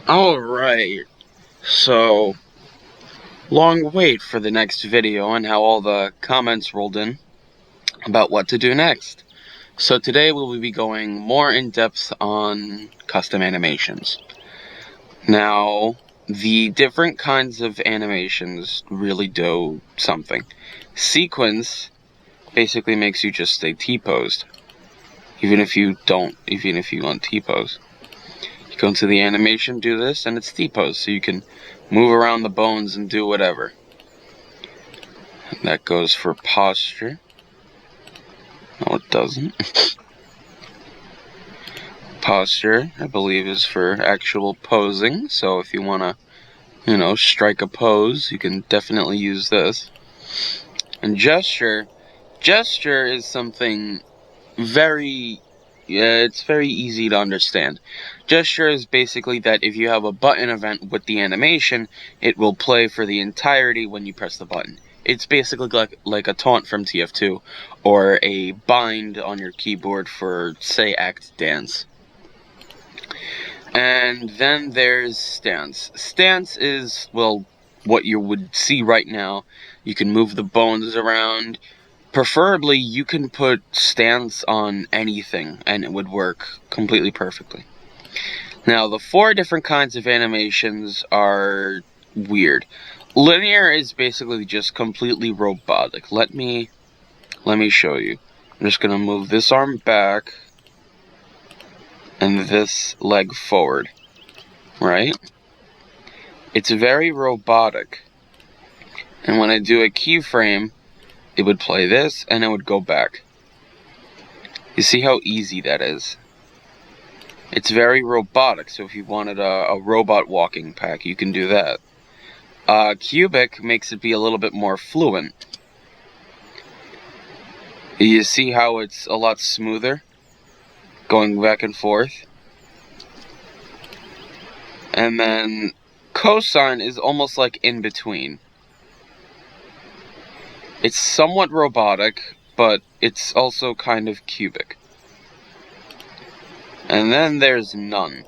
Alright, so long wait for the next video and how all the comments rolled in about what to do next. So today we'll be going more in depth on custom animations. Now, the different kinds of animations really do something. Sequence basically makes you just stay T-posed, even if you want T-pose. Go into the animation, do this, and it's T-pose, so you can move around the bones and do whatever. And that goes for posture. No, it doesn't. Posture, I believe, is for actual posing, so if you want to, strike a pose, you can definitely use this. And gesture is something it's very easy to understand. Gesture is basically that if you have a button event with the animation, it will play for the entirety when you press the button. It's basically like a taunt from TF2, or a bind on your keyboard for, say, act dance. And then there's stance. Stance is, well, what you would see right now. You can move the bones around. Preferably, you can put stance on anything, and it would work completely perfectly. Now, the 4 different kinds of animations are weird. Linear is basically just completely robotic. Let me show you. I'm just going to move this arm back, and this leg forward, right? It's very robotic. And when I do a keyframe, it would play this, and it would go back. You see how easy that is? It's very robotic, so if you wanted a robot walking pack, you can do that. Cubic makes it be a little bit more fluent. You see how it's a lot smoother, going back and forth? And then cosine is almost like in between. It's somewhat robotic, but it's also kind of cubic. And then there's none.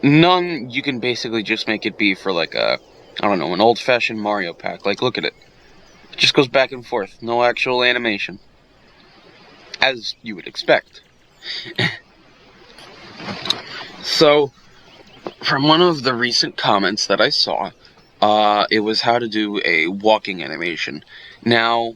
None, you can basically just make it be for like an old-fashioned Mario pack. Like, look at it. It just goes back and forth. No actual animation. As you would expect. So, from one of the recent comments that I saw, it was how to do a walking animation. Now,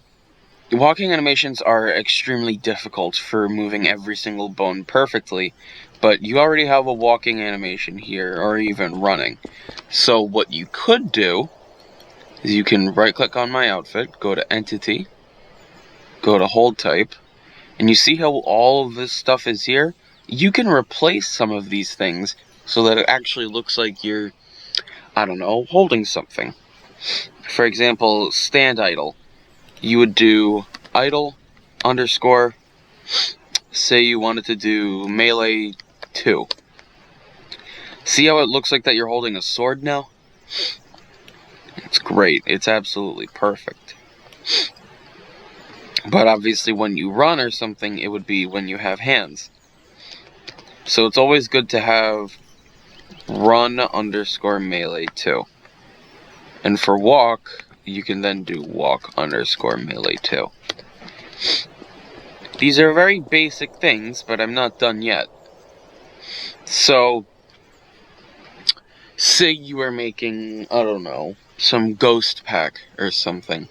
walking animations are extremely difficult for moving every single bone perfectly, but you already have a walking animation here, or even running. So what you could do is you can right-click on my outfit, go to Entity, go to Hold Type, and you see how all of this stuff is here? You can replace some of these things so that it actually looks like you're, holding something. For example, stand idle. You would do idle underscore, say you wanted to do melee 2. See how it looks like that you're holding a sword now? It's great. It's absolutely perfect. But obviously when you run or something, it would be when you have hands. So it's always good to have run underscore melee 2. And for walk, you can then do walk underscore melee 2. These are very basic things, but I'm not done yet. So, say you were making, some ghost pack or something,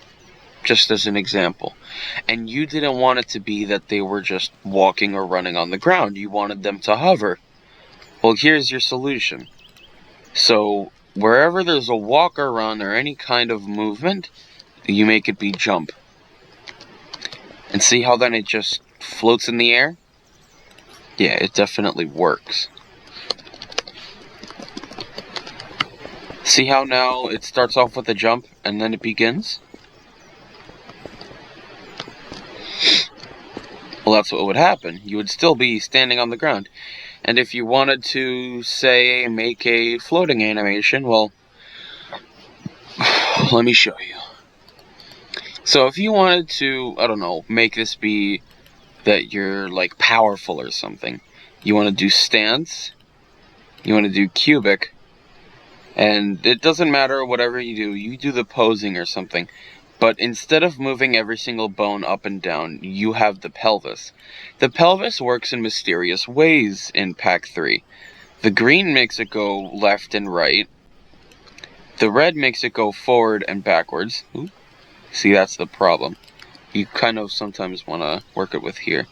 just as an example, and you didn't want it to be that they were just walking or running on the ground. You wanted them to hover. Well, here's your solution. So, wherever there's a walk or run or any kind of movement, you make it be jump. And see how then it just floats in the air? Yeah, it definitely works. See how now it starts off with a jump and then it begins? Well, that's what would happen. You would still be standing on the ground. And if you wanted to, say, make a floating animation, well, let me show you. So if you wanted to, make this be that you're, like, powerful or something, you want to do stance, you want to do cubic, And it doesn't matter whatever you do the posing or something. But instead of moving every single bone up and down, you have the pelvis. The pelvis works in mysterious ways in Pack 3. The green makes it go left and right. The red makes it go forward and backwards. Ooh. See, that's the problem. You kind of sometimes want to work it with here.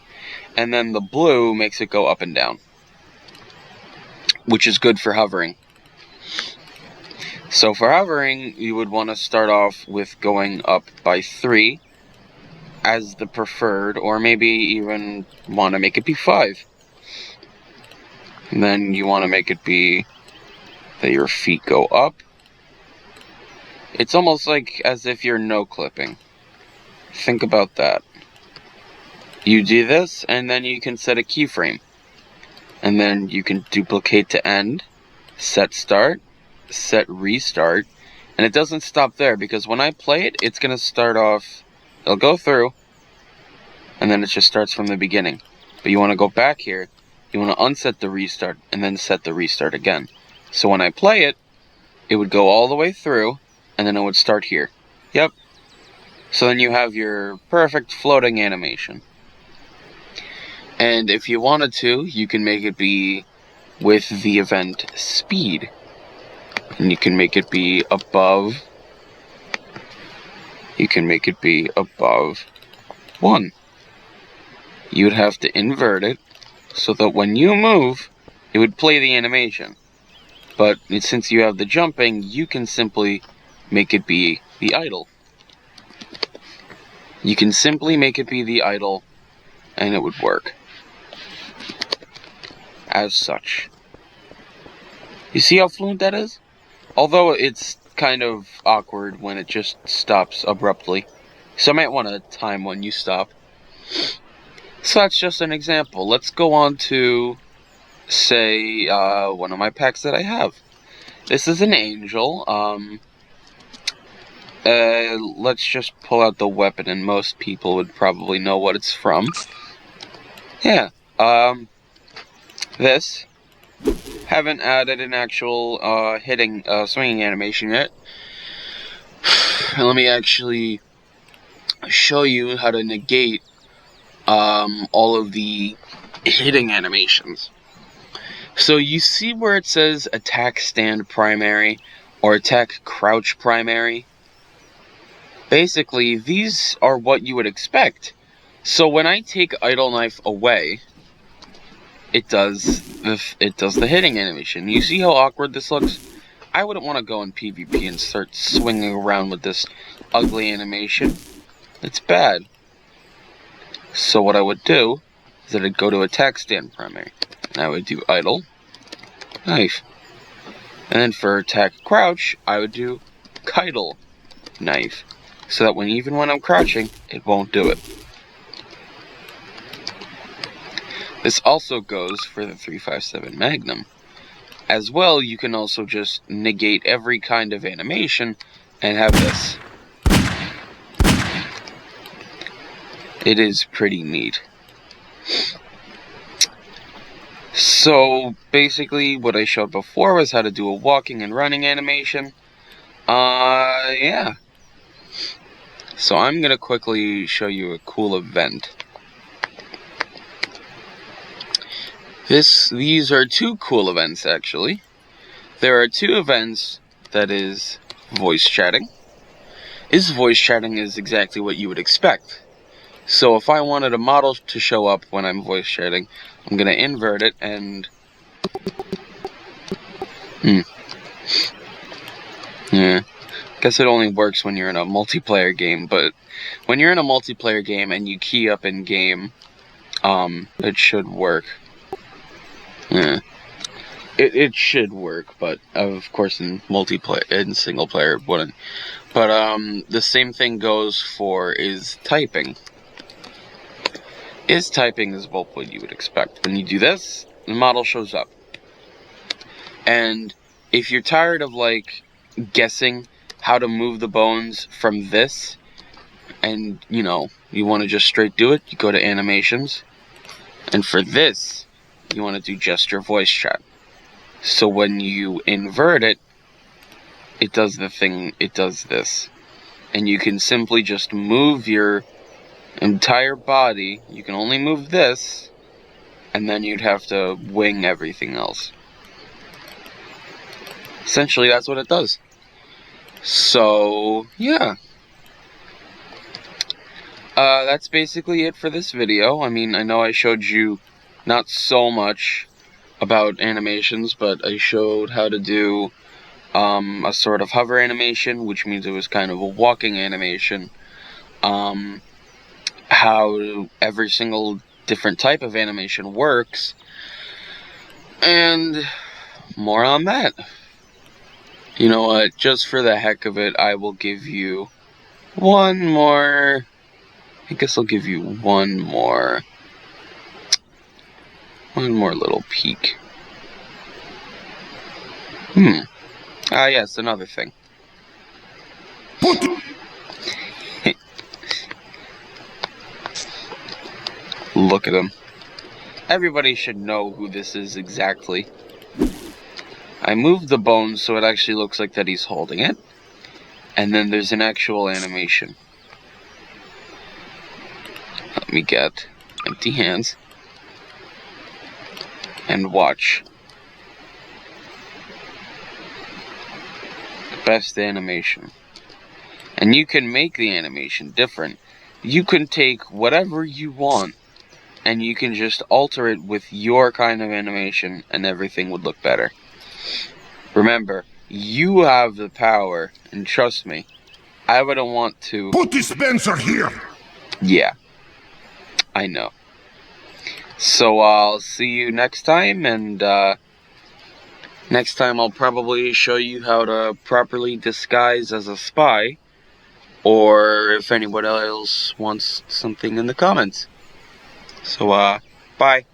And then the blue makes it go up and down, which is good for hovering. So for hovering, you would want to start off with going up by 3 as the preferred, or maybe even want to make it be 5. And then you want to make it be that your feet go up. It's almost like as if you're no-clipping. Think about that. You do this, and then you can set a keyframe. And then you can duplicate to end, set start, set restart, and it doesn't stop there, because when I play it, it's going to start off, it'll go through, and then it just starts from the beginning. But you want to go back here, you want to unset the restart, and then set the restart again. So when I play it, it would go all the way through, and then it would start here. Yep. So then you have your perfect floating animation. And if you wanted to, you can make it be with the event speed. And you can make it be above. You can make it be above 1. You would have to invert it so that when you move, it would play the animation. But since you have the jumping, you can simply make it be the idle. You can simply make it be the idle, and it would work. As such. You see how fluent that is? Although it's kind of awkward when it just stops abruptly. So I might want to time when you stop. So that's just an example. Let's go on to, say, one of my packs that I have. This is an angel. Let's just pull out the weapon, and most people would probably know what it's from. Yeah, this. Haven't added an actual, hitting, swinging animation yet. Let me actually show you how to negate, all of the hitting animations. So you see where it says attack stand primary or attack crouch primary? Basically, these are what you would expect. So when I take idle knife away, it does the hitting animation. You see how awkward this looks? I wouldn't want to go in PvP and start swinging around with this ugly animation. It's bad. So what I would do is that I'd go to attack stand primary. And I would do idle knife. And then for attack crouch, I would do kidle knife. So that even when I'm crouching, it won't do it. This also goes for the 357 Magnum. As well, you can also just negate every kind of animation and have this. It is pretty neat. So, basically, what I showed before was how to do a walking and running animation. Yeah. So I'm gonna quickly show you a cool event. These are 2 cool events, actually. There are 2 events that is voice chatting. Voice chatting is exactly what you would expect. So if I wanted a model to show up when I'm voice chatting, I'm gonna invert it and... Yeah. Guess it only works when you're in a multiplayer game, but when you're in a multiplayer game and you key up in game, it should work. Yeah. It should work, but of course in multiplayer, in single player it wouldn't. But the same thing goes for is typing. Typing is both what you would expect. When you do this, the model shows up. And if you're tired of like guessing how to move the bones from this, and you want to just straight do it, you go to animations. And for this, you want to do gesture voice chat. So when you invert it, it does the thing, it does this. And you can simply just move your entire body. You can only move this, and then you'd have to wing everything else. Essentially, that's what it does. So, yeah. That's basically it for this video. I mean, I know I showed you not so much about animations, but I showed how to do a sort of hover animation, which means it was kind of a walking animation. How every single different type of animation works, and more on that. You know what, just for the heck of it, I will give you one more. I guess I'll give you one more little peek. Yes, another thing. Look at him. Everybody should know who this is exactly. I moved the bones so it actually looks like that he's holding it. And then there's an actual animation. Let me get empty hands. And watch. Best animation. And you can make the animation different. You can take whatever you want, and you can just alter it with your kind of animation, and everything would look better. Remember, you have the power, and trust me, I wouldn't want to... Put dispenser here! Yeah, I know. So I'll see you next time, and next time I'll probably show you how to properly disguise as a spy, or if anyone else wants something in the comments. So, bye.